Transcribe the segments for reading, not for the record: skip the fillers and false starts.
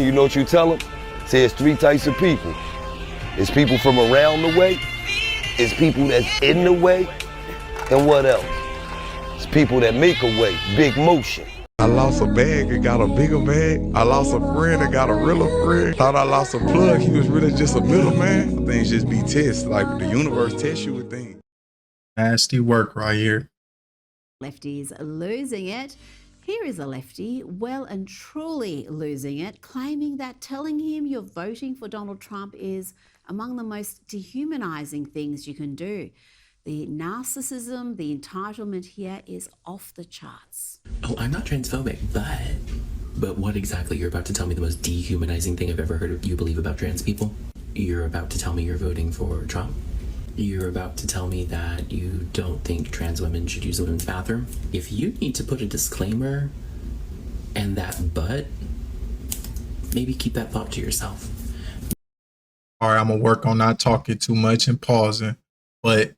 You know what you tell them? Say it's three types of people. It's people from around the way. It's people that's in the way. And what else? It's people that make a way, big motion. I lost a bag and got a bigger bag. I lost a friend and got a realer friend. Thought I lost a plug, he was really just a middleman. Things just be tests, like the universe tests you with things. Nasty work right here. Lefties losing it. Here is a lefty well and truly losing it, claiming that telling him you're voting for Donald Trump is among the most dehumanizing things you can do. The narcissism, the entitlement here is off the charts. Oh, I'm not transphobic, but what exactly? You're about to tell me the most dehumanizing thing I've ever heard of you believe about trans people? You're about to tell me you're voting for Trump? You're about to tell me that you don't think trans women should use the women's bathroom? If you need to put a disclaimer and that but, maybe keep that thought to yourself. All right, I'm going to work on not talking too much and pausing, but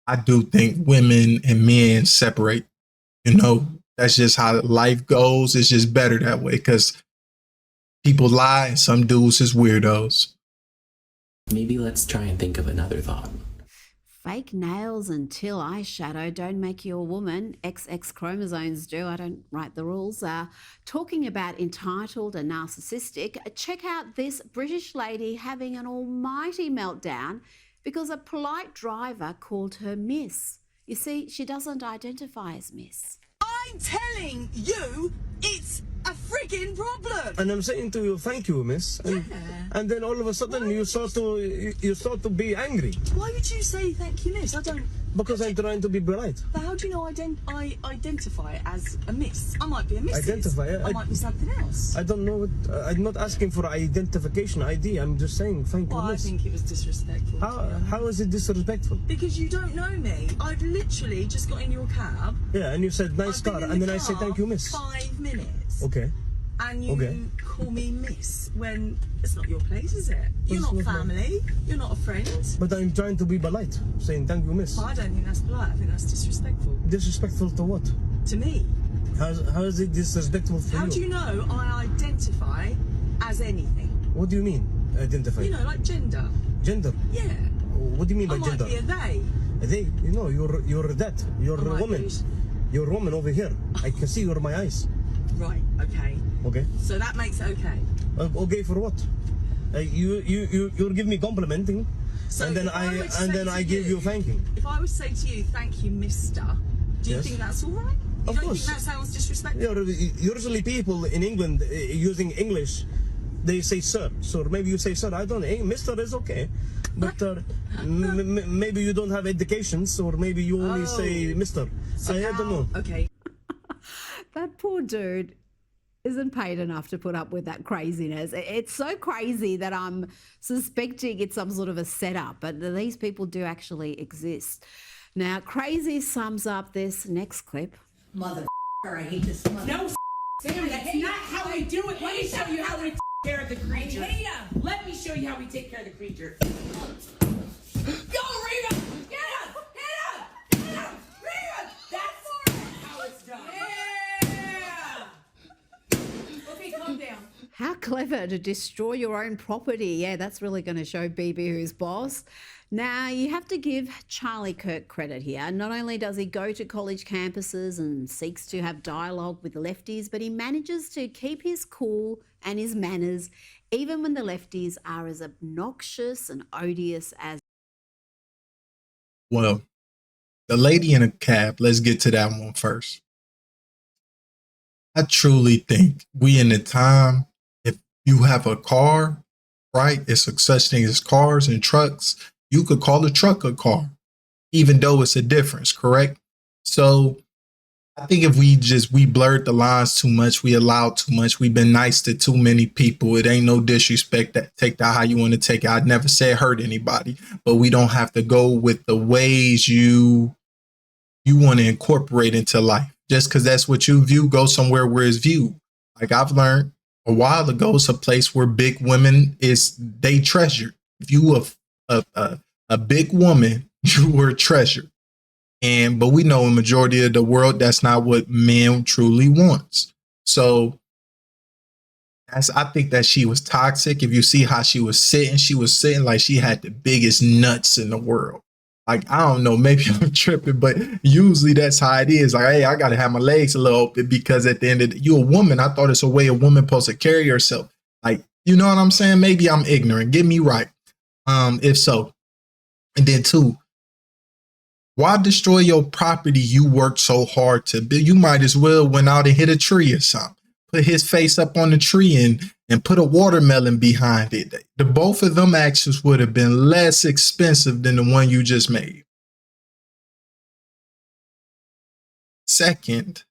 I do think women and men separate. You know, that's just how life goes. It's just better that way because people lie and some dudes is weirdos. Maybe let's try and think of another thought. Fake nails until eyeshadow don't make you a woman. XX chromosomes do. I don't write the rules. Talking about entitled and narcissistic, check out this British lady having an almighty meltdown because a polite driver called her Miss. You see, she doesn't identify as Miss. I'm telling you, it's a frigging problem. And I'm saying to you, thank you, miss. And then all of a sudden you start to be angry. Why would you say thank you, miss? I don't. Because I'm trying to be polite. But how do you know I identify it as a miss? I might be a miss. Identify it? I might be something else. I don't know what. I'm not asking for identification ID. I'm just saying thank you, Well, I miss. think it was disrespectful. How is it disrespectful? Because you don't know me. I've literally just got in your cab. Yeah, and you said nice I've been car, in and the then I say car thank you, miss. 5 minutes. Okay. And you Okay. call me miss when it's not your place, is it? You're It's not not family. You're not a friend. But I'm trying to be polite, saying thank you, miss. Well, I don't think that's polite. I think that's disrespectful. Disrespectful to what? To me. How is it disrespectful for you? How do you know I identify as anything? What do you mean, identify? You know, like gender. Gender. Yeah. What do you mean by I might gender? be a they. They, you know, you're that. You're I a might woman. be. You're a woman over here. I can see you're my eyes. Right, okay. Okay. So that makes it okay. Okay for what? You give me complimenting, So and then if I were to say to I give you thanking. If I would say to you, thank you, mister, do you Yes. think that's all right? You Of don't course. think that sounds disrespectful? Usually people in England using English, they say sir. So maybe you say sir. I don't know. Mister is okay, but maybe you don't have educations, or maybe you only say mister. So I don't know. Okay. That poor dude isn't paid enough to put up with that craziness. It's so crazy that I'm suspecting it's some sort of a setup, but these people do actually exist. Now, crazy sums up this next clip. Mother, I hate this mother. No, Sam, that's not how we do it. Let me show you how we take care of the creature. Let me show you how we take care of the creature. Go, Rita! Get up! Get up! Get up! Rita! That's how it's done. Yeah! Okay, calm down. How clever to destroy your own property. Yeah, that's really going to show BB who's boss. Now, you have to give Charlie Kirk credit here. Not only does he go to college campuses and seeks to have dialogue with lefties, but he manages to keep his cool and his manners, even when the lefties are as obnoxious and odious as. Well, the lady in a cab, let's get to that one first. I truly think we in the time, if you have a car, right, it's a such thing as cars and trucks. You could call a truck a car, even though it's a difference, correct? So I think if we blurred the lines too much, we allowed too much, we've been nice to too many people. It ain't no disrespect. That take that how you want to take it. I never said hurt anybody, but we don't have to go with the ways you want to incorporate into life. Just because that's what you view, go somewhere where it's viewed. Like I've learned a while ago, it's a place where big women they treasured. If you a big woman, you were treasured. But we know in majority of the world, that's not what men truly wants. So I think that she was toxic. If you see how she was sitting like she had the biggest nuts in the world. Like, I don't know, maybe I'm tripping, but usually that's how it is. Like, hey, I got to have my legs a little open because at the end of you a woman. I thought it's a way a woman supposed to carry herself. Like, you know what I'm saying? Maybe I'm ignorant. Get me right. If so. And then two, why destroy your property you worked so hard to build? You might as well went out and hit a tree or something. Put his face up on the tree and put a watermelon behind it. The both of them actions would have been less expensive than the one you just made. Second,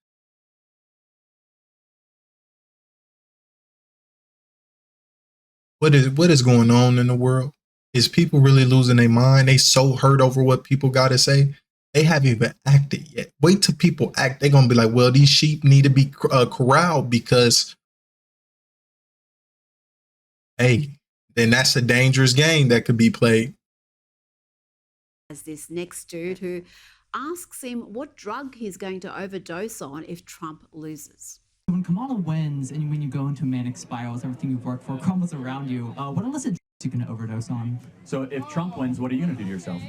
what is going on in the world? Is people really losing their mind? They so hurt over what people got to say. They haven't even acted yet. Wait till people act. They're going to be like, well, these sheep need to be corralled because, hey, then that's a dangerous game that could be played. As this next dude who asks him what drug he's going to overdose on if Trump loses. When Kamala wins and when you go into manic spirals, everything you've worked for crumbles around you, what illicit drugs are you going to overdose on? So if Trump wins, what are you going to do to yourself?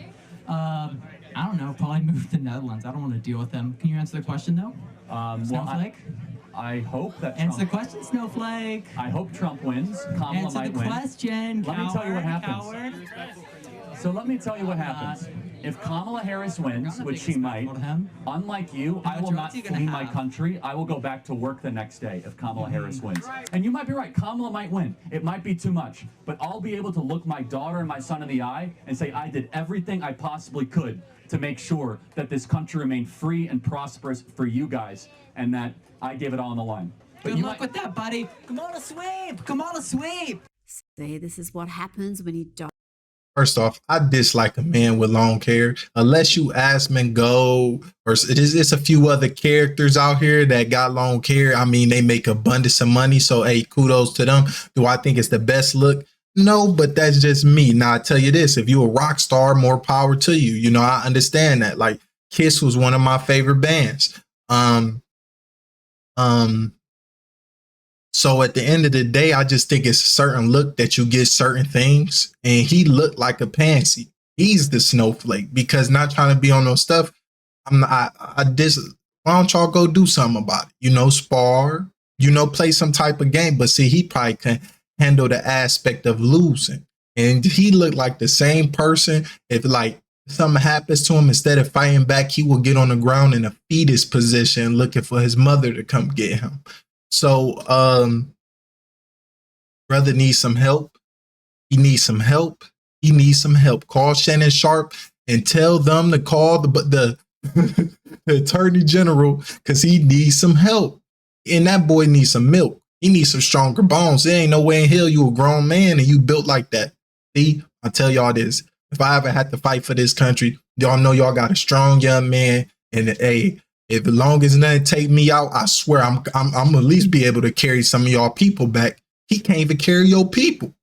I don't know, probably move to the Netherlands. I don't want to deal with them. Can you answer the question, though? Snowflake? I hope that Answer the question, Snowflake. I hope Trump wins. Kamala might win. Question, Let me tell you what happens. So let me tell you what happens. If Kamala Harris wins, which she might, unlike you, I will not flee my country. I will go back to work the next day if Kamala Harris wins. And you might be right. Kamala might win. It might be too much. But I'll be able to look my daughter and my son in the eye and say I did everything I possibly could to make sure that this country remained free and prosperous for you guys and that I gave it all on the line. But Good luck with that, buddy. Kamala sweep! Kamala sweep! See, this is what happens when you don't. First off, I dislike a man with long hair. Unless you Asmon Gold or it's a few other characters out here that got long hair. I mean, they make abundance of money. So, hey, kudos to them. Do I think it's the best look? No, but that's just me. Now, I tell you this, if you're a rock star, more power to you. You know, I understand that. Like, Kiss was one of my favorite bands. So at the end of the day, I just think it's a certain look that you get certain things. And he looked like a pansy. He's the snowflake because not trying to be on no stuff. Why don't y'all go do something about it? You know, spar, you know, play some type of game. But see, he probably can handle the aspect of losing. And he looked like the same person. If like something happens to him, instead of fighting back, he will get on the ground in a fetus position looking for his mother to come get him. So, brother needs some help. He needs some help. He needs some help. Call Shannon Sharp and tell them to call the attorney general because he needs some help. And that boy needs some milk. He needs some stronger bones. There ain't no way in hell you a grown man and you built like that. See, I tell y'all this. If I ever had to fight for this country, y'all know y'all got a strong young man. And hey, if as long as nothing take me out, I swear I'm at least be able to carry some of y'all people back. He can't even carry your people.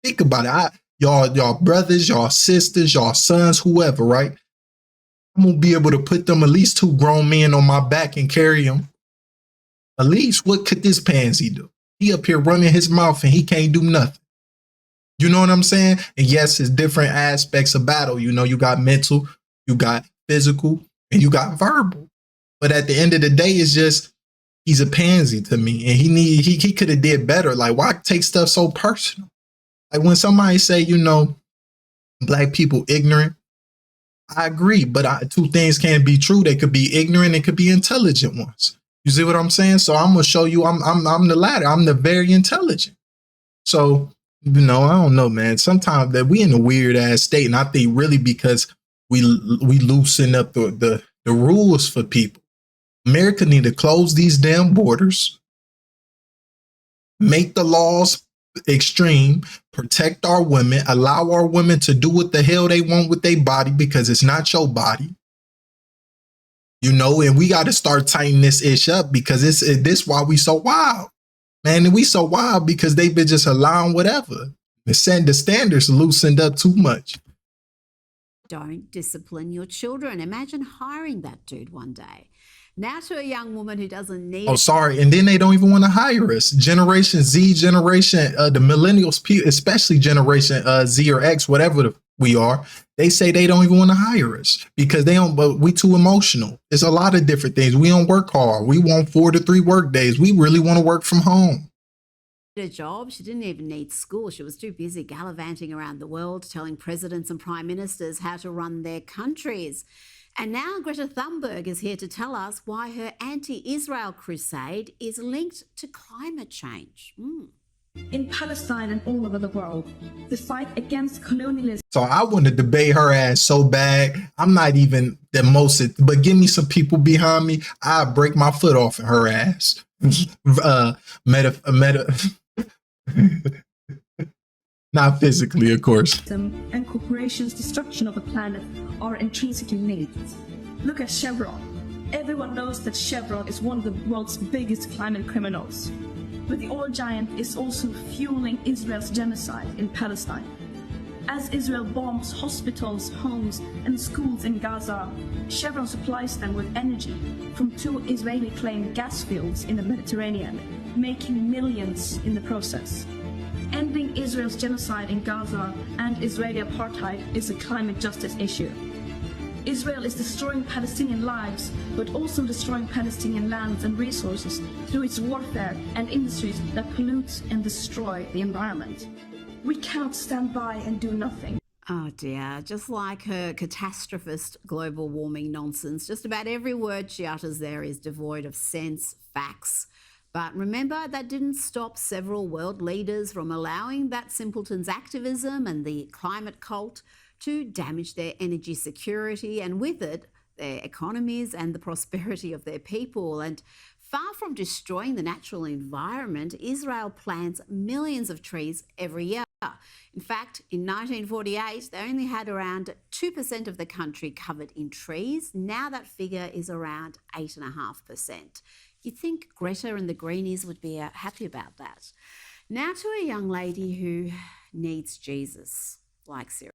Think about it. Y'all brothers, y'all sisters, y'all sons, whoever, right? I'm gonna be able to put them at least 2 grown men on my back and carry them. At least what could this pansy do? He up here running his mouth and he can't do nothing. You know what I'm saying? And yes, it's different aspects of battle. You know, you got mental, you got physical, and you got verbal. But at the end of the day, it's just he's a pansy to me, and he could have did better. Like, why take stuff so personal? Like when somebody say, you know, black people ignorant, I agree. But 2 things can't be true. They could be ignorant, and could be intelligent ones. You see what I'm saying? So I'm gonna show you I'm the latter. I'm the very intelligent. So you know, I don't know, man. Sometimes that we in a weird ass state, and I think really because we loosen up the rules for people. America need to close these damn borders, make the laws extreme, protect our women, allow our women to do what the hell they want with their body because it's not your body. You know, and we got to start tightening this ish up because this why we so wild, man. And we so wild because they've been just allowing whatever. The standards loosened up too much. Don't discipline your children. Imagine hiring that dude one day. Now to a young woman who doesn't need Oh, sorry. And then they don't even want to hire us. Generation Z, generation, the millennials, especially generation Z or X, whatever we are, they say they don't even want to hire us because they don't, but we too emotional. It's a lot of different things. We don't work hard. We want 4 to 3 work days. We really want to work from home. a job. She didn't even need school. She was too busy gallivanting around the world, telling presidents and prime ministers how to run their countries. And now Greta Thunberg is here to tell us why her anti-Israel crusade is linked to climate change. In Palestine and all over the world, the fight against colonialism. So I want to debate her ass so bad. I'm not even the most, but give me some people behind me. I'll break my foot off in her ass. Not physically, of course. And corporations' destruction of the planet are intrinsically linked. Look at Chevron. Everyone knows that Chevron is one of the world's biggest climate criminals. But the oil giant is also fueling Israel's genocide in Palestine. As Israel bombs hospitals, homes, and schools in Gaza, Chevron supplies them with energy from 2 Israeli-claimed gas fields in the Mediterranean, making millions in the process. Ending Israel's genocide in Gaza and Israeli apartheid is a climate justice issue. Israel is destroying Palestinian lives, but also destroying Palestinian lands and resources through its warfare and industries that pollute and destroy the environment. We cannot stand by and do nothing. Oh dear, just like her catastrophist global warming nonsense, just about every word she utters there is devoid of sense, facts. But remember, that didn't stop several world leaders from allowing that simpleton's activism and the climate cult to damage their energy security and with it, their economies and the prosperity of their people. And far from destroying the natural environment, Israel plants millions of trees every year. In fact, in 1948, they only had around 2% of the country covered in trees. Now that figure is around 8.5%. You'd think Greta and the Greenies would be happy about that. Now to a young lady who needs Jesus, like seriously.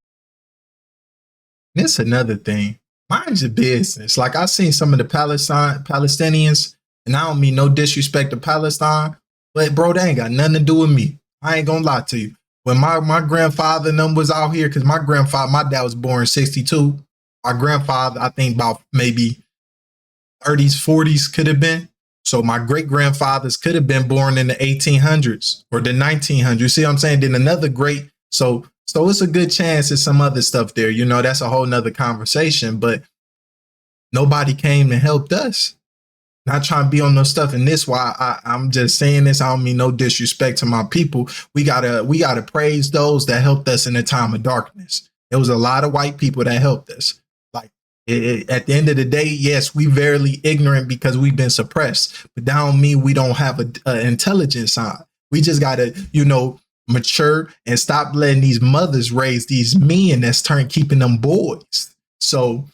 That's another thing. Mind your business. Like I seen some of the Palestinians, and I don't mean no disrespect to Palestine, but bro, they ain't got nothing to do with me. I ain't gonna lie to you. When my grandfather and them was out here, because my dad was born in 62. My grandfather, I think about maybe 30s, 40s could have been. So my great grandfathers could have been born in the 1800s or the 1900s. See what I'm saying? Then another great. So it's a good chance there's some other stuff there. You know, that's a whole nother conversation, but nobody came and helped us. Not trying to be on no stuff. And this why I'm just saying this. I don't mean no disrespect to my people. We gotta praise those that helped us in a time of darkness. There was a lot of white people that helped us. Like at the end of the day, yes, we verily ignorant because we've been suppressed, but that don't mean we don't have an intelligence side. We just gotta, mature and stop letting these mothers raise these men that's keeping them boys. So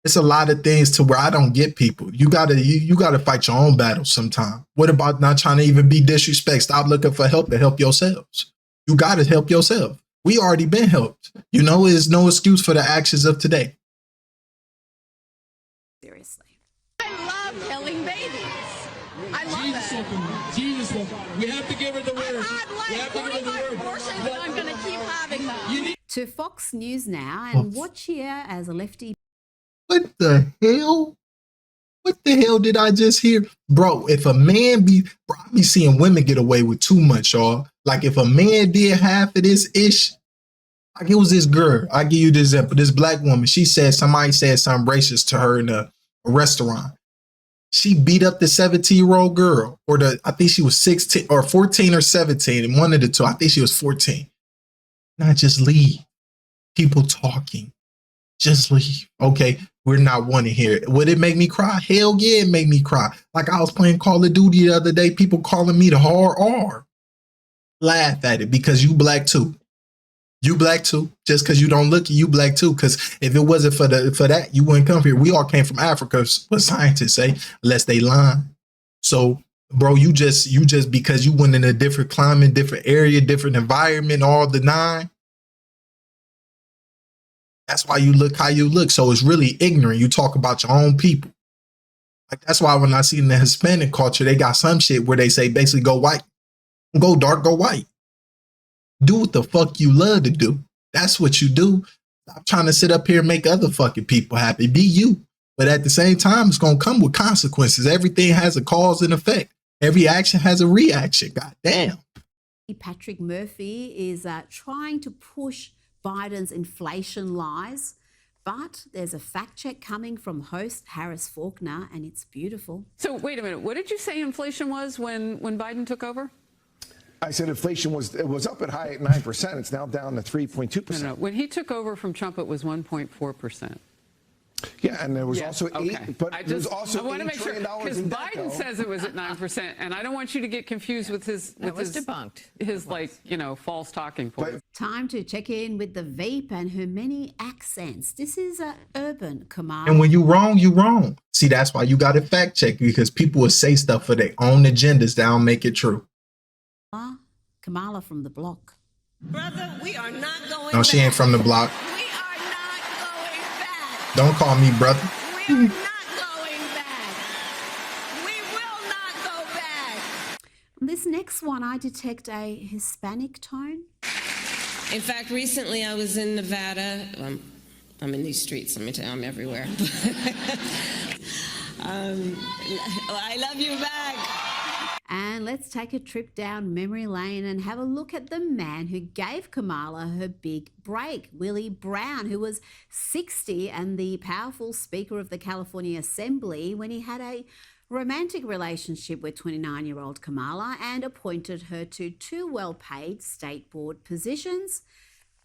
it's a lot of things to where I don't get people. You gotta fight your own battles sometime. What about not trying to even be disrespect? Stop looking for help to help yourselves. You gotta help yourself. We already been helped. There's no excuse for the actions of today. Seriously. I love killing babies. I love Jesus will. We have to give her the word. I've had like 45 abortions and I'm going to keep having them. To Fox News now, and watch here as a lefty. What the hell? What the hell did I just hear? Bro, if a man I be seeing women get away with too much, y'all. Like if a man did half of this ish, like it was this girl. I give you this example. This black woman, somebody said something racist to her in a restaurant. She beat up the 17-year-old girl, I think she was 16 or 14 or 17, and one of the two. I think she was 14. Not just leave. People talking. Just leave. Okay, we're not wanting to hear it. Would it make me cry? Hell yeah, it made me cry. Like I was playing Call of Duty the other day, people calling me the hard R. Laugh at it because you black too. You black too. Just because you don't look, you black too. Because if it wasn't for that, you wouldn't come here. We all came from Africa, what scientists say, unless they lie. So, bro, you just because you went in a different climate, different area, different environment, all the 9. That's why you look how you look. So it's really ignorant. You talk about your own people. Like, that's why when I see in the Hispanic culture, they got some shit where they say basically go white, go dark, go white. Do what the fuck you love to do. That's what you do. Stop trying to sit up here and make other fucking people happy. Be you. But at the same time, it's going to come with consequences. Everything has a cause and effect. Every action has a reaction. God damn. Patrick Murphy is trying to push Biden's inflation lies, but there's a fact check coming from host Harris Faulkner, and it's beautiful. So wait a minute, what did you say inflation was when Biden took over? I said inflation was up at high at 9%. It's now down to 3.2%. No. When he took over from Trump, it was 1.4%. Yeah, and there was also there's also I want to make sure, because in Biden says it was at 9%, and I don't want you to get confused with his debunked. His false talking points. Time to check in with the Veep and her many accents. This is urban Kamala. And when you wrong, you wrong. See, that's why you got to fact check, because people will say stuff for their own agendas that don't make it true. Kamala from the block. Brother, we are not going No, she ain't from the block. We are not going back. Don't call me brother. We are not going back. We will not go back. This next one, I detect a Hispanic tone. In fact, recently I was in Nevada. I'm in these streets, let me tell you, I'm everywhere. I love you back. And let's take a trip down memory lane and have a look at the man who gave Kamala her big break, Willie Brown, who was 60 and the powerful Speaker of the California Assembly when he had a romantic relationship with 29-year-old Kamala and appointed her to 2 well-paid state board positions.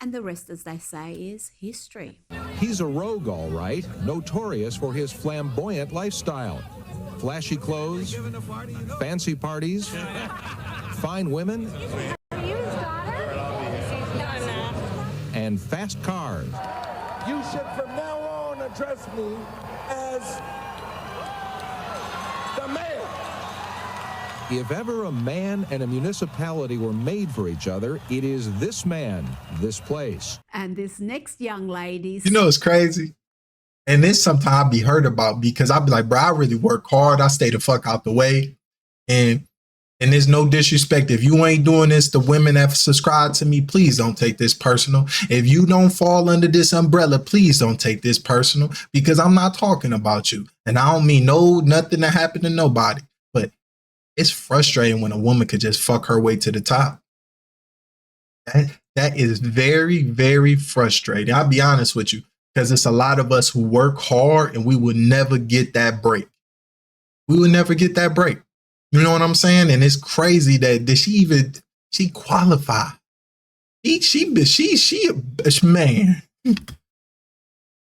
And the rest, as they say, is history. He's a rogue, all right, notorious for his flamboyant lifestyle. Flashy clothes, fancy parties, fine women, and fast cars. You should from now on address me as the mayor. If ever a man and a municipality were made for each other, it is this man, this place. And this next young lady... You know, it's crazy. And this sometimes I'll be hurt about, because I'll be like, bro, I really work hard. I stay the fuck out the way. And there's no disrespect. If you ain't doing this, the women that subscribe to me, please don't take this personal. If you don't fall under this umbrella, please don't take this personal, because I'm not talking about you. And I don't mean nothing that happened to nobody. But it's frustrating when a woman could just fuck her way to the top. That is very, very frustrating. I'll be honest with you. Because it's a lot of us who work hard and we will never get that break. We will never get that break. You know what I'm saying? And it's crazy that she qualified. She man.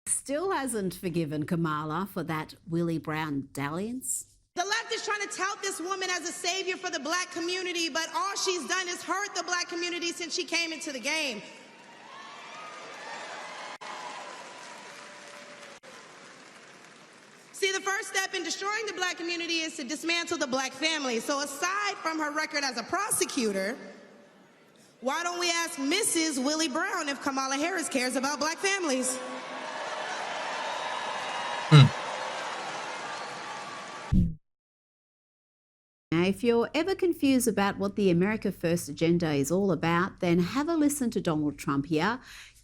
Still hasn't forgiven Kamala for that Willie Brown dalliance. The left is trying to tout this woman as a savior for the black community, but all she's done is hurt the black community since she came into the game. See, the first step in destroying the black community is to dismantle the black family. So aside from her record as a prosecutor, why don't we ask Mrs. Willie Brown if Kamala Harris cares about black families? Now, if you're ever confused about what the America First agenda is all about, then have a listen to Donald Trump here.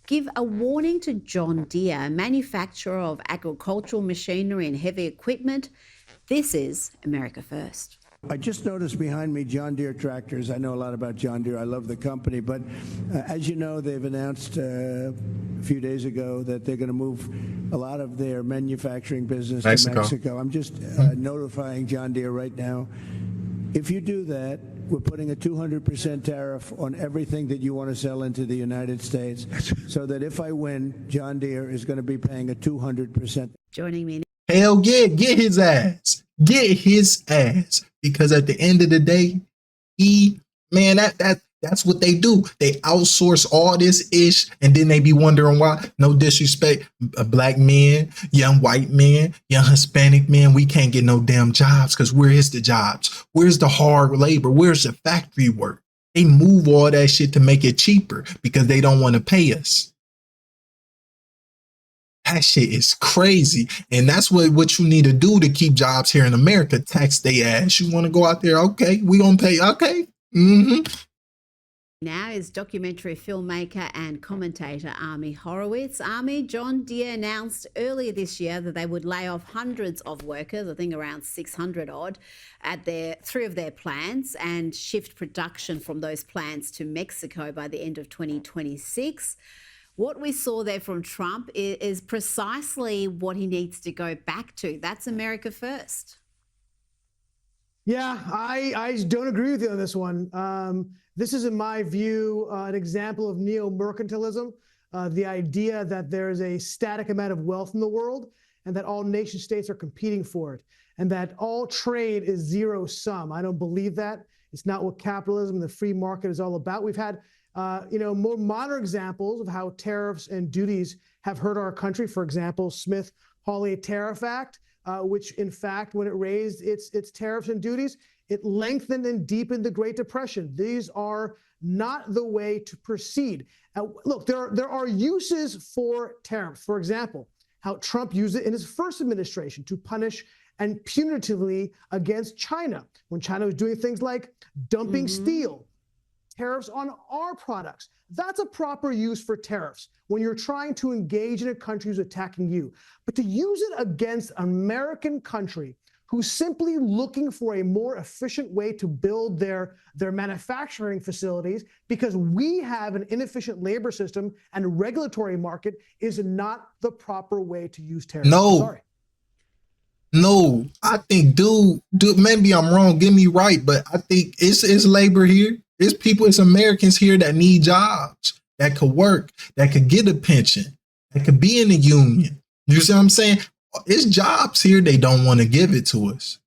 Give a warning to John Deere, a manufacturer of agricultural machinery and heavy equipment. This is America First. I just noticed behind me John Deere tractors. I know a lot about John Deere. I love the company. But as you know, they've announced a few days ago that they're going to move a lot of their manufacturing business to Mexico. I'm just notifying John Deere right now. If you do that, we're putting a 200% tariff on everything that you want to sell into the United States, so that if I win, John Deere is going to be paying a 200%. Joining me. Hell yeah, get his ass. Get his ass. Because at the end of the day, that's what they do. They outsource all this ish, and then they be wondering why. No disrespect, black men, young white men, young Hispanic men, we can't get no damn jobs, because where is the jobs? Where's the hard labor? Where's the factory work? They move all that shit to make it cheaper because they don't want to pay us. That shit is crazy. And that's what you need to do to keep jobs here in America. Tax they ass. You want to go out there? Okay, we gonna pay. Okay. Now is documentary filmmaker and commentator Armie Horowitz. Armie, John Deere announced earlier this year that they would lay off hundreds of workers, I think around 600 odd, at three of their plants and shift production from those plants to Mexico by the end of 2026. What we saw there from Trump is precisely what he needs to go back to. That's America first. Yeah, I don't agree with you on this one. This is, in my view, an example of neo-mercantilism, the idea that there is a static amount of wealth in the world and that all nation states are competing for it, and that all trade is zero sum. I don't believe that. It's not what capitalism and the free market is all about. We've had more modern examples of how tariffs and duties have hurt our country. For example, Smith-Hawley Tariff Act, which in fact, when it raised its tariffs and duties, it lengthened and deepened the Great Depression. These are not the way to proceed. Look, there are uses for tariffs. For example, how Trump used it in his first administration to punish and punitively against China, when China was doing things like dumping steel, tariffs on our products. That's a proper use for tariffs when you're trying to engage in a country who's attacking you. But to use it against an American country who's simply looking for a more efficient way to build their manufacturing facilities because we have an inefficient labor system and regulatory market is not the proper way to use tariffs. No, I think, dude, maybe I'm wrong, get me right, but I think it's labor here. It's people, it's Americans here that need jobs, that could work, that could get a pension, that could be in the union. You see what I'm saying? It's jobs here. They don't want to give it to us.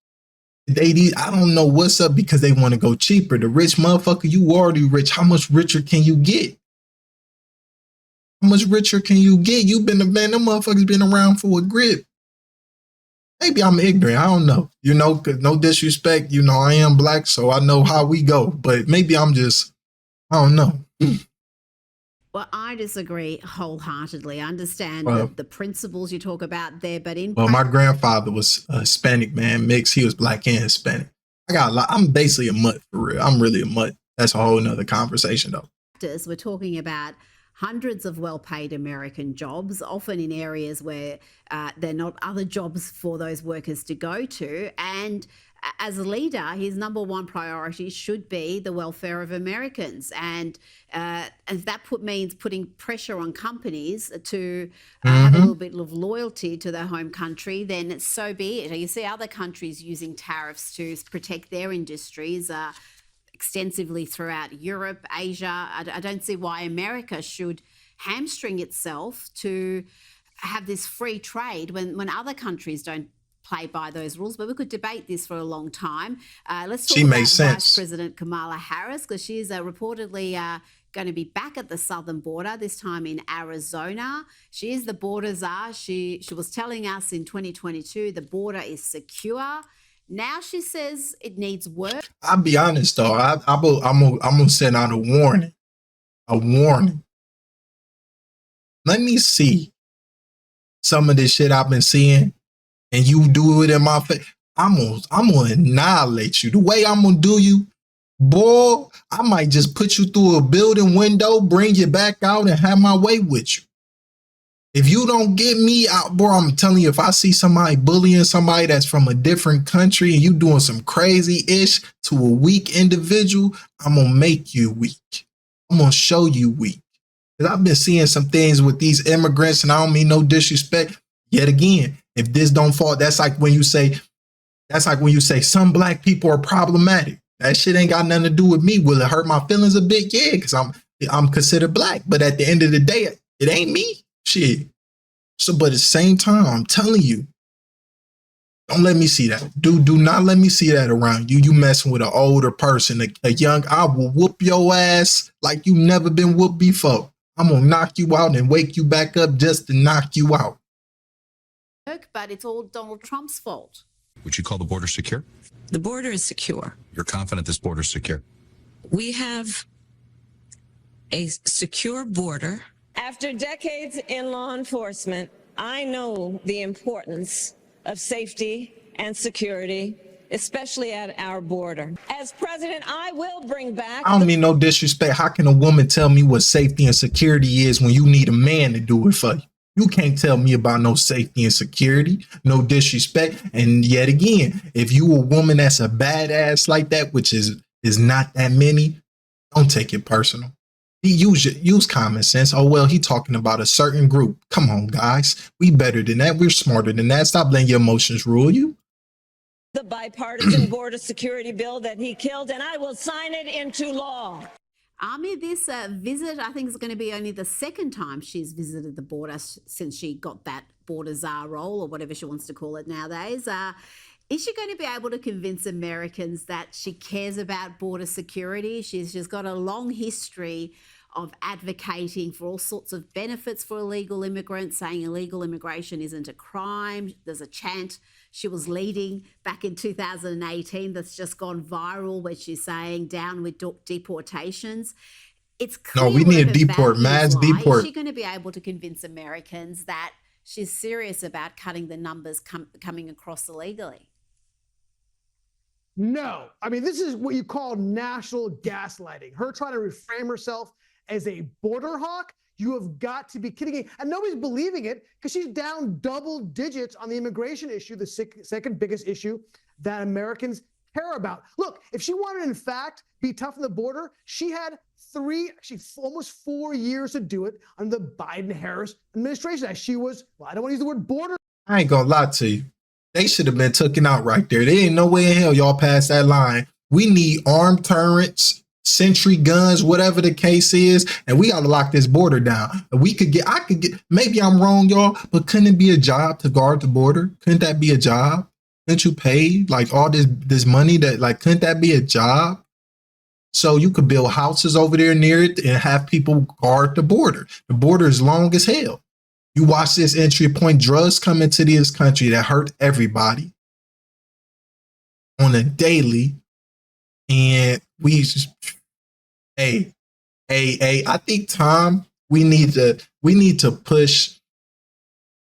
I don't know what's up because they want to go cheaper. The rich motherfucker, you already rich. How much richer can you get? How much richer can you get? You've been them motherfuckers been around for a grip. Maybe I'm ignorant. I don't know. Cause no disrespect. I am black, so I know how we go. But maybe I don't know. Well, I disagree wholeheartedly. I understand the principles you talk about there, but my grandfather was a Hispanic man, mixed. He was black and Hispanic. I got a lot. I'm basically a mutt for real. I'm really a mutt. That's a whole nother conversation, though. We're talking about hundreds of well-paid American jobs, often in areas where there are not other jobs for those workers to go to. And as a leader, his number one priority should be the welfare of Americans. And if that means putting pressure on companies to have a little bit of loyalty to their home country, then so be it. You see other countries using tariffs to protect their industries extensively throughout Europe, Asia. I don't see why America should hamstring itself to have this free trade when other countries don't play by those rules. But we could debate this for a long time. Let's talk about Vice President Kamala Harris, because she is reportedly going to be back at the southern border, this time in Arizona. She is the border czar. She was telling us in 2022 the border is secure. Now she says it needs work. I'll be honest though. I'm gonna send out a warning. A warning. Let me see some of this shit I've been seeing, and you do it in my face. I'm gonna annihilate you. The way I'm gonna do you, boy, I might just put you through a building window, bring you back out, and have my way with you. If you don't get me out, bro, I'm telling you, if I see somebody bullying somebody that's from a different country and you doing some crazy-ish to a weak individual, I'm going to make you weak. I'm going to show you weak. Because I've been seeing some things with these immigrants, and I don't mean no disrespect. Yet again, if this don't fall, that's like when you say some black people are problematic. That shit ain't got nothing to do with me. Will it hurt my feelings a bit? Yeah, because I'm considered black. But at the end of the day, it ain't me. Shit. So, but at the same time, I'm telling you, don't let me see that. Do not let me see that around you. You messing with an older person, a young, I will whoop your ass like you never been whooped before. I'm going to knock you out and wake you back up just to knock you out. But it's all Donald Trump's fault. Would you call the border secure? The border is secure. You're confident this border is secure? We have a secure border. After decades in law enforcement, I know the importance of safety and security, especially at our border. As president, I will bring back. I don't mean no disrespect. How can a woman tell me what safety and security is when you need a man to do it for you? You can't tell me about no safety and security, no disrespect. And yet again, if you a woman that's a badass like that, which is not that many, don't take it personal. Use common sense. Oh, well, he talking about a certain group. Come on, guys. We better than that. We're smarter than that. Stop letting your emotions rule you. The bipartisan border security bill that he killed, and I will sign it into law. Amir, this visit, I think, is going to be only the second time she's visited the border since she got that border czar role, or whatever she wants to call it nowadays. Is she going to be able to convince Americans that she cares about border security? She's just got a long history of advocating for all sorts of benefits for illegal immigrants, saying illegal immigration isn't a crime. There's a chant she was leading back in 2018 that's just gone viral, where she's saying down with deportations. It's clear no, we need to deport, mass deport. Is she going to be able to convince Americans that she's serious about cutting the numbers coming across illegally? No. I mean, this is what you call national gaslighting. Her trying to reframe herself as a border hawk. You have got to be kidding me. And nobody's believing it because she's down double digits on the immigration issue, the second biggest issue that Americans care about. Look, if she wanted, in fact, be tough on the border, she had almost 4 years to do it under the Biden-Harris administration. She was, well, I don't want to use the word border. I ain't gonna lie to you. They should have been taken out right there. There ain't no way in hell y'all pass that line. We need armed turrets, sentry guns, whatever the case is, and we got to lock this border down. I could get, maybe I'm wrong, y'all, but couldn't it be a job to guard the border? Couldn't that be a job? Couldn't you pay like all this money couldn't that be a job? So you could build houses over there near it and have people guard the border. The border is long as hell. You watch this entry point, drugs come into this country that hurt everybody on a daily. And we just, I think, Tom, we need to push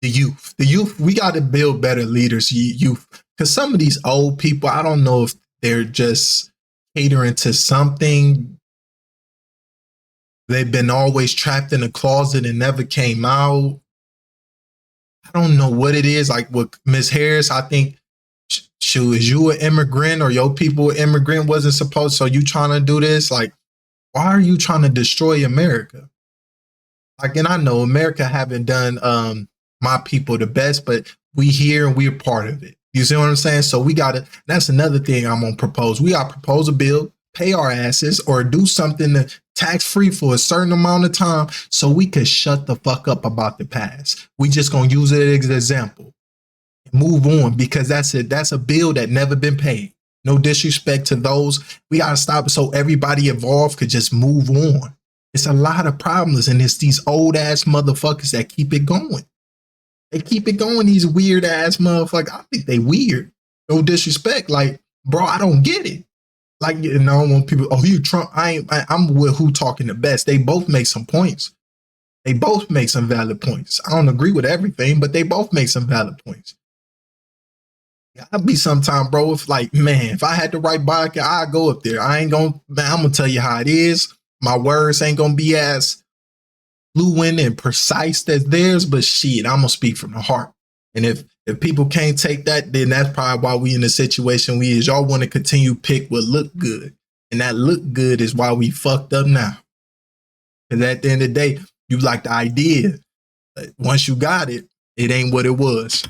the youth. The youth, we got to build better leaders, youth. Because some of these old people, I don't know if they're just catering to something. They've been always trapped in a closet and never came out. I don't know what it is. Like with Ms. Harris, I think, is you an immigrant or your people immigrant wasn't supposed, so you trying to do this? Like, why are you trying to destroy America? Like, and I know America haven't done my people the best, but we here and we're part of it. You see what I'm saying? So we got to, that's another thing I'm going to propose. We got to propose a bill, pay our asses, or do something tax-free for a certain amount of time so we could shut the fuck up about the past. We just going to use it as an example. Move on, because that's it. That's a bill that never been paid. No disrespect to those. We got to stop it so everybody involved could just move on. It's a lot of problems, and it's these old ass motherfuckers that keep it going. They keep it going, these weird ass motherfuckers. I think they weird. No disrespect. Like, bro, I don't get it. Like, you know, when people, oh, you Trump, I'm with who talking the best. They both make some points. They both make some valid points. I don't agree with everything, but they both make some valid points. I'll be sometime, bro, if like, man, if I had to write back, I'd go up there. I'm going to tell you how it is. My words ain't going to be as fluent and precise as theirs, but shit, I'm going to speak from the heart. And if people can't take that, then that's probably why we in the situation we is. Y'all want to continue pick what look good. And that look good is why we fucked up now. Because at the end of the day, you like the idea. But once you got it, it ain't what it was.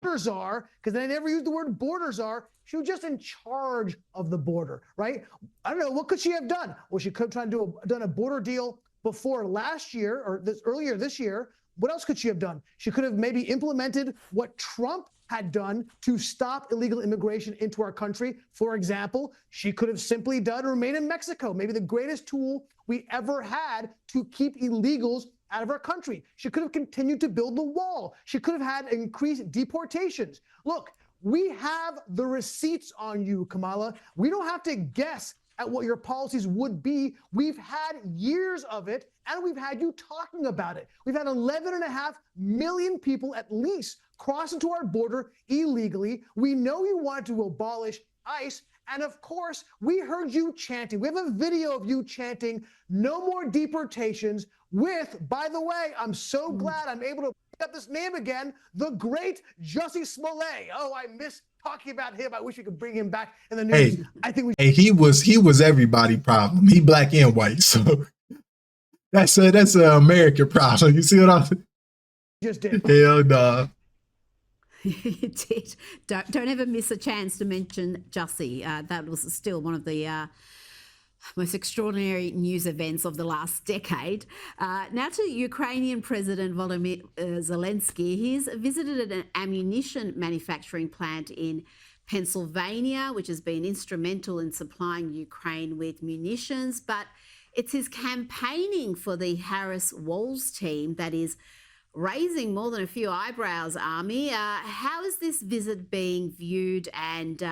Borders are, because they never used the word borders are. She was just in charge of the border, right? I don't know, what could she have done? Well, she could have tried to done a border deal before last year or earlier this year. What else could she have done? She could have maybe implemented what Trump had done to stop illegal immigration into our country. For example, she could have simply done remain in Mexico, maybe the greatest tool we ever had to keep illegals out of our country. She could have continued to build the wall. She could have had increased deportations. Look, we have the receipts on you, Kamala. We don't have to guess at what your policies would be. We've had years of it, and we've had you talking about it. We've had 11.5 million people at least cross into our border illegally. We know you wanted to abolish ICE. And of course, we heard you chanting. We have a video of you chanting, "No more deportations," with, by the way, I'm so glad I'm able to pick up this name again, the great Jussie Smollett. Oh, I miss talking about him. I wish we could bring him back in the news. I think he was everybody problem. He black and white, so that's an American problem. You see what I just did? Hell no. You did. Don't ever miss a chance to mention Jussie. That was still one of the most extraordinary news events of the last decade. Now to Ukrainian President Volodymyr Zelensky. He's visited an ammunition manufacturing plant in Pennsylvania, which has been instrumental in supplying Ukraine with munitions. But it's his campaigning for the Harris-Walz team that is raising more than a few eyebrows, Army. How is this visit being viewed, and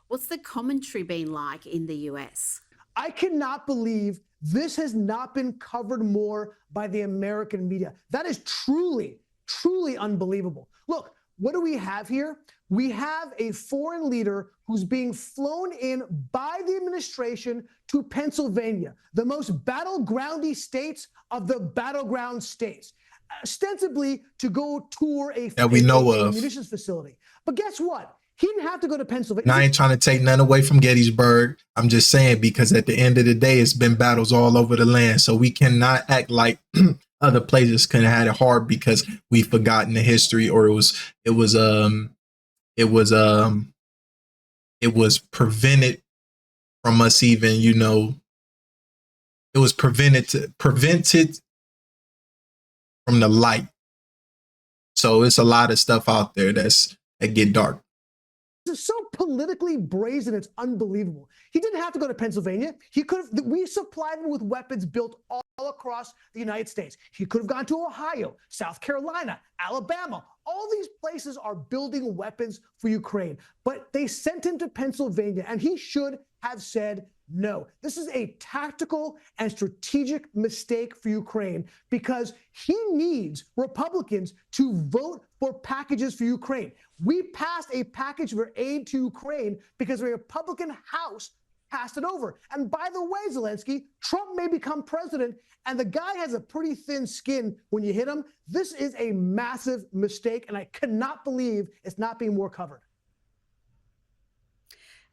what's the commentary been like in the US? I cannot believe this has not been covered more by the American media. That is truly, truly unbelievable. Look, what do we have here? We have a foreign leader who's being flown in by the administration to Pennsylvania, the most battlegroundy states of the battleground states, ostensibly to go tour a munitions facility. But guess what? He didn't have to go to Pennsylvania. Now, I ain't trying to take none away from Gettysburg. I'm just saying, because at the end of the day, it's been battles all over the land. So we cannot act like other places could have had it hard because we've forgotten the history, or it was prevented from us even, it was prevented from the light. So it's a lot of stuff out there that get dark. This is so politically brazen, it's unbelievable. He didn't have to go to Pennsylvania. He could have. We supplied him with weapons built all across the United States. He could have gone to Ohio, South Carolina, Alabama. All these places are building weapons for Ukraine. But they sent him to Pennsylvania, and he should have said no. This is a tactical and strategic mistake for Ukraine, because he needs Republicans to vote for packages for Ukraine. We passed a package for aid to Ukraine because the Republican House passed it over. And by the way, Zelensky, Trump may become president, and the guy has a pretty thin skin when you hit him. This is a massive mistake, and I cannot believe it's not being more covered.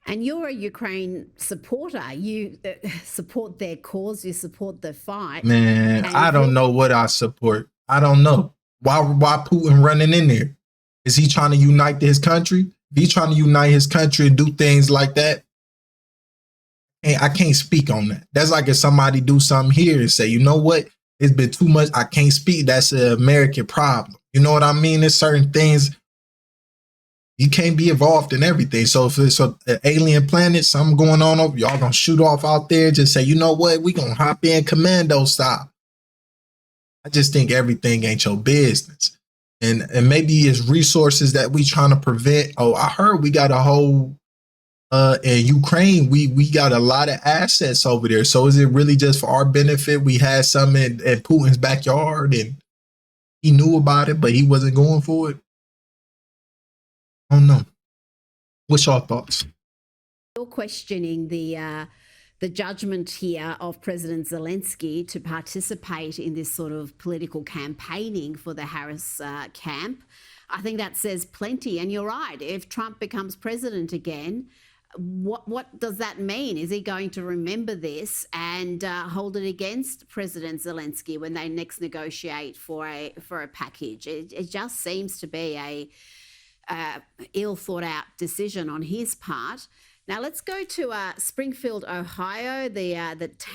And you're a Ukraine supporter. You support their cause. You support the fight. Man, I don't know what I support. I don't know. Why Putin running in there? Is he trying to unite his country? If he's trying to unite his country and do things like that, I can't speak on that. That's like if somebody do something here and say, you know what? It's been too much. I can't speak. That's an American problem. You know what I mean? There's certain things. You can't be involved in everything. So if it's an alien planet, something going on over, y'all gonna shoot off out there, just say, you know what, we gonna hop in commando style. I just think everything ain't your business. And maybe it's resources that we trying to prevent. Oh, I heard we got a whole, in Ukraine, we got a lot of assets over there. So is it really just for our benefit? We had some in Putin's backyard and he knew about it, but he wasn't going for it. I don't know. What's your thoughts? You're questioning the judgment here of President Zelensky to participate in this sort of political campaigning for the Harris camp. I think that says plenty. And you're right. If Trump becomes president again, what does that mean? Is he going to remember this and hold it against President Zelensky when they next negotiate for a package? It just seems to be a ill thought out decision on his part. Now let's go to Springfield, Ohio.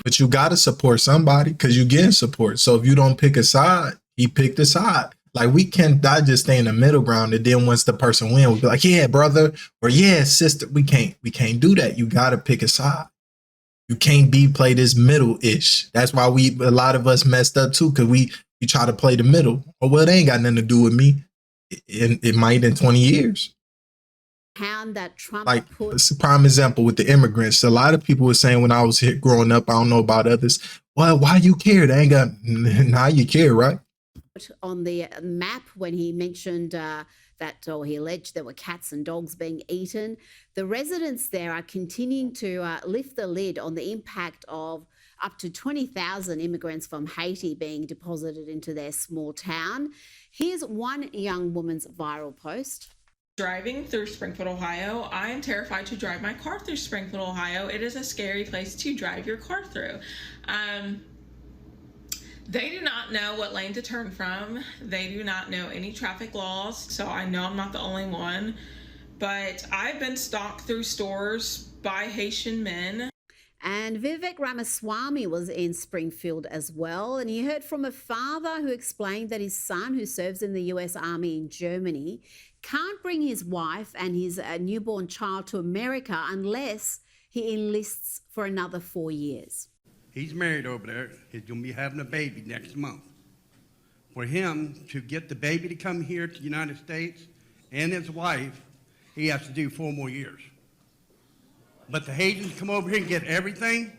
But you got to support somebody because you're getting support. So if you don't pick a side, he picked a side. Like we can't just stay in the middle ground, and then once the person wins, we'll be like, yeah, brother, or yeah, sister. We can't do that. You got to pick a side. You can't play this middle-ish. That's why a lot of us messed up too, because we try to play the middle. Oh well, they ain't got nothing to do with me. It might in 20 years. pound that Trump Like, put. it's a prime example with the immigrants. A lot of people were saying when I was here growing up, I don't know about others, well, why you care? They ain't got, now you care, right? On the map when he mentioned or he alleged there were cats and dogs being eaten. The residents there are continuing to lift the lid on the impact of up to 20,000 immigrants from Haiti being deposited into their small town. Here's one young woman's viral post. Driving through Springfield, Ohio, I am terrified to drive my car through Springfield, Ohio. It is a scary place to drive your car through. They do not know what lane to turn from. They do not know any traffic laws, so I know I'm not the only one. But I've been stalked through stores by Haitian men. And Vivek Ramaswamy was in Springfield as well. And he heard from a father who explained that his son, who serves in the US Army in Germany, can't bring his wife and his newborn child to America unless he enlists for another 4 years. He's married over there. He's going to be having a baby next month. For him to get the baby to come here to the United States and his wife, he has to do 4 more years. But the Haitians come over here and get everything.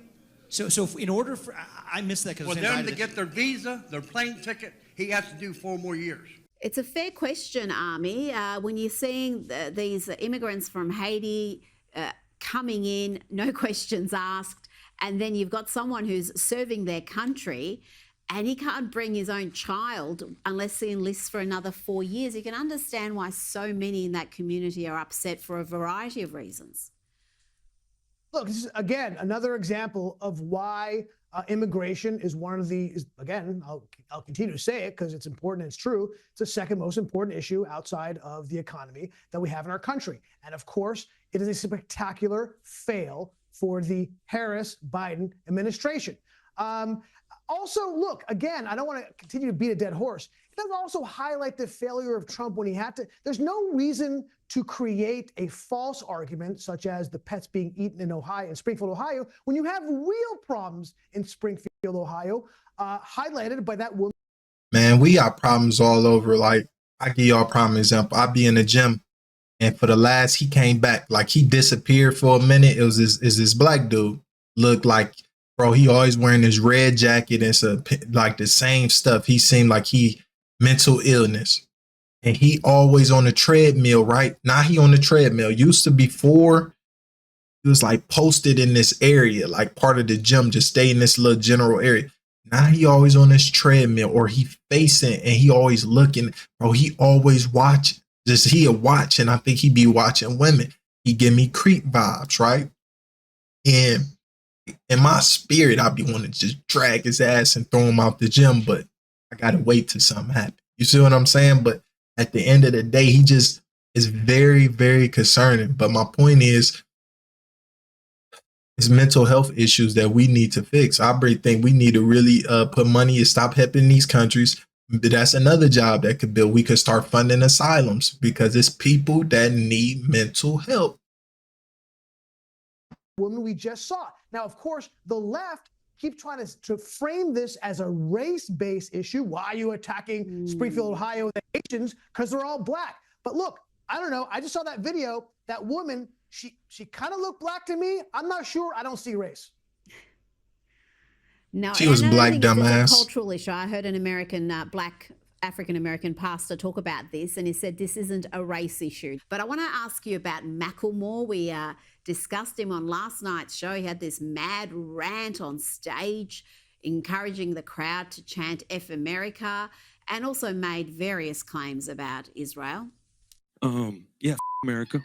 So in order for, I missed that because for them to get their visa, their plane ticket, he has to do 4 more years. It's a fair question, Army. When you're seeing these immigrants from Haiti coming in, no questions asked, and then you've got someone who's serving their country and he can't bring his own child unless he enlists for another 4 years. You can understand why so many in that community are upset for a variety of reasons. Look, this is, again, another example of why immigration is one of the, again, I'll continue to say it because it's important and it's true. It's the second most important issue outside of the economy that we have in our country. And of course, it is a spectacular fail for the Harris-Biden administration. Also, look, again, I don't want to continue to beat a dead horse. It does also highlight the failure of Trump when he had to. There's no reason to create a false argument, such as the pets being eaten in Ohio, in Springfield, Ohio, when you have real problems in Springfield, Ohio, highlighted by that woman. Man, we got problems all over. Like, I give y'all a prime example. I be in the gym, and for the last, he came back. Like, he disappeared for a minute. It was this black dude. Looked like, bro, he always wearing his red jacket and like the same stuff. He seemed like he mental illness. And he always on the treadmill, right? Now he on the treadmill. Used to before, he was like posted in this area, like part of the gym, just stay in this little general area. Now he always on this treadmill, or he facing and he always looking. Bro, he always watching. Just he a watch, and I think he be watching women. He give me creep vibes, right? And in my spirit, I be wanting to just drag his ass and throw him out the gym, but I gotta wait till something happens. You see what I'm saying? But at the end of the day, he just is very, very concerning. But my point is, it's mental health issues that we need to fix. I think we need to really put money and stop helping these countries. But that's another job that could build. We could start funding asylums because it's people that need mental help. Woman we just saw. Now, of course, the left keep trying to frame this as a race-based issue. Why are you attacking Springfield, Ohio, the Haitians? Because they're all black. But look, I don't know. I just saw that video. That woman, she kind of looked black to me. I'm not sure. I don't see race. No, she was black, dumbass. It's a cultural issue. I heard an American black African-American pastor talk about this, and he said this isn't a race issue. But I want to ask you about Macklemore. We discussed him on last night's show. He had this mad rant on stage, encouraging the crowd to chant F America, and also made various claims about Israel. Yeah, America.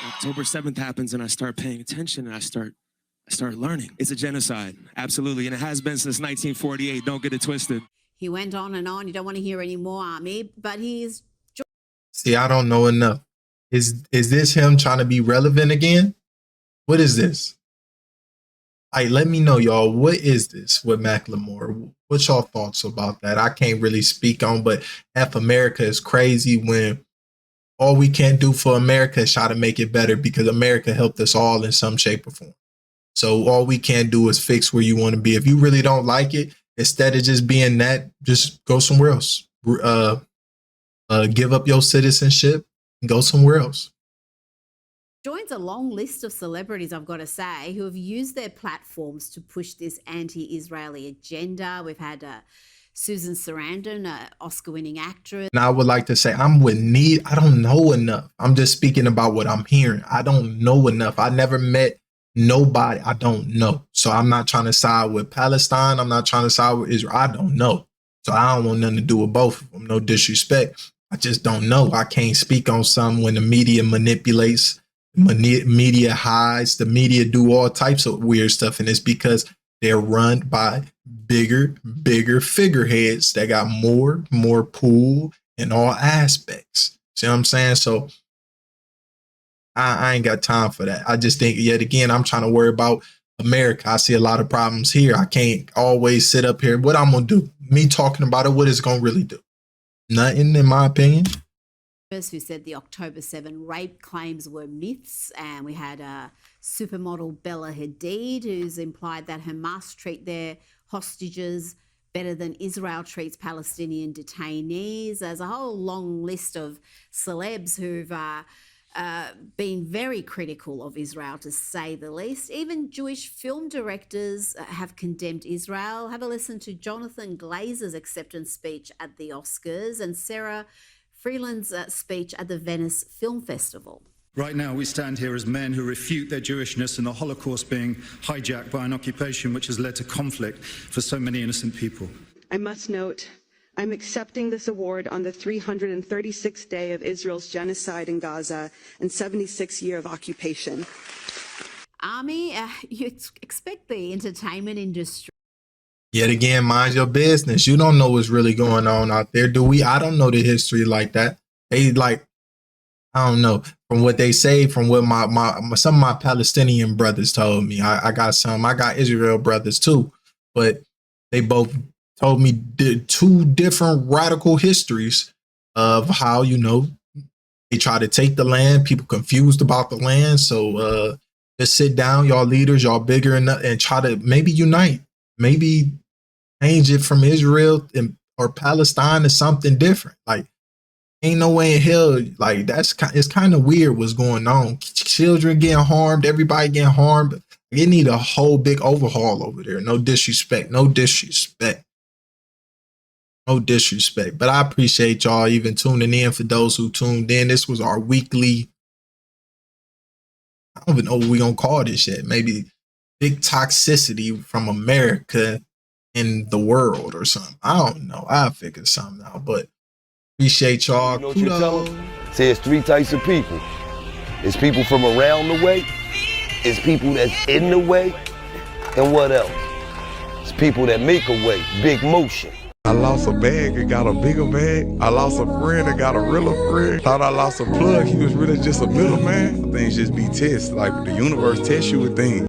October 7th happens and I start paying attention and I start learning. It's a genocide, absolutely, and it has been since 1948. Don't get it twisted. He went on and on. You don't want to hear any more, Army, but he's... See, I don't know enough. Is this him trying to be relevant again? What is this? Let me know, y'all. What is this with Macklemore? What's y'all thoughts about that? I can't really speak on, but F America is crazy when all we can do for America is try to make it better because America helped us all in some shape or form. So all we can do is fix where you want to be. If you really don't like it, instead of just being that, just go somewhere else. give up your citizenship and go somewhere else. Joins a long list of celebrities, I've got to say, who have used their platforms to push this anti-Israeli agenda. We've had Susan Sarandon, an Oscar-winning actress. And I would like to say I'm with Need. I don't know enough. I'm just speaking about what I'm hearing. I don't know enough. I never met nobody. I don't know. So I'm not trying to side with Palestine. I'm not trying to side with Israel. I don't know. So I don't want nothing to do with both of them. No disrespect. I just don't know. I can't speak on something when the media manipulates, media hides, the media do all types of weird stuff. And it's because they're run by bigger figureheads that got more pull in all aspects. See what I'm saying? So I ain't got time for that. I just think, yet again, I'm trying to worry about America. I see a lot of problems here. I can't always sit up here. What I'm going to do, me talking about it, what is it going to really do? Nothing, in my opinion. Who said the October 7 rape claims were myths, and we had supermodel Bella Hadid, who's implied that Hamas treat their hostages better than Israel treats Palestinian detainees. There's a whole long list of celebs who've been very critical of Israel, to say the least. Even Jewish film directors have condemned Israel. Have a listen to Jonathan Glazer's acceptance speech at the Oscars and Sarah Freeland's speech at the Venice Film Festival. Right now, we stand here as men who refute their Jewishness and the Holocaust being hijacked by an occupation which has led to conflict for so many innocent people. I must note, I'm accepting this award on the 336th day of Israel's genocide in Gaza and 76th year of occupation. Army, you expect the entertainment industry. Yet again, mind your business. You don't know what's really going on out there, do we? I don't know the history like that. They like, I don't know. From what they say, from what some of my Palestinian brothers told me. I got Israel brothers too, but they both told me two different radical histories of how, you know, they try to take the land, people confused about the land. So just sit down, y'all leaders, y'all bigger enough, and try to maybe unite, maybe change it from Israel or Palestine to something different. Like, ain't no way in hell, like, it's kind of weird what's going on. Children getting harmed, everybody getting harmed. They need a whole big overhaul over there. No disrespect, no disrespect. No disrespect, but I appreciate y'all even tuning in. For those who tuned in, this was our weekly, I don't even know what we're going to call this yet. Maybe big toxicity from America in the world or something. I don't know. I'll figure something out, but appreciate y'all. You know what you tell them? Say it's three types of people. It's people from around the way. It's people that's in the way. And what else? It's people that make a way, big motion. I lost a bag and got a bigger bag. I lost a friend and got a realer friend. Thought I lost a plug, he was really just a middleman. Things just be tests, like the universe tests you with things.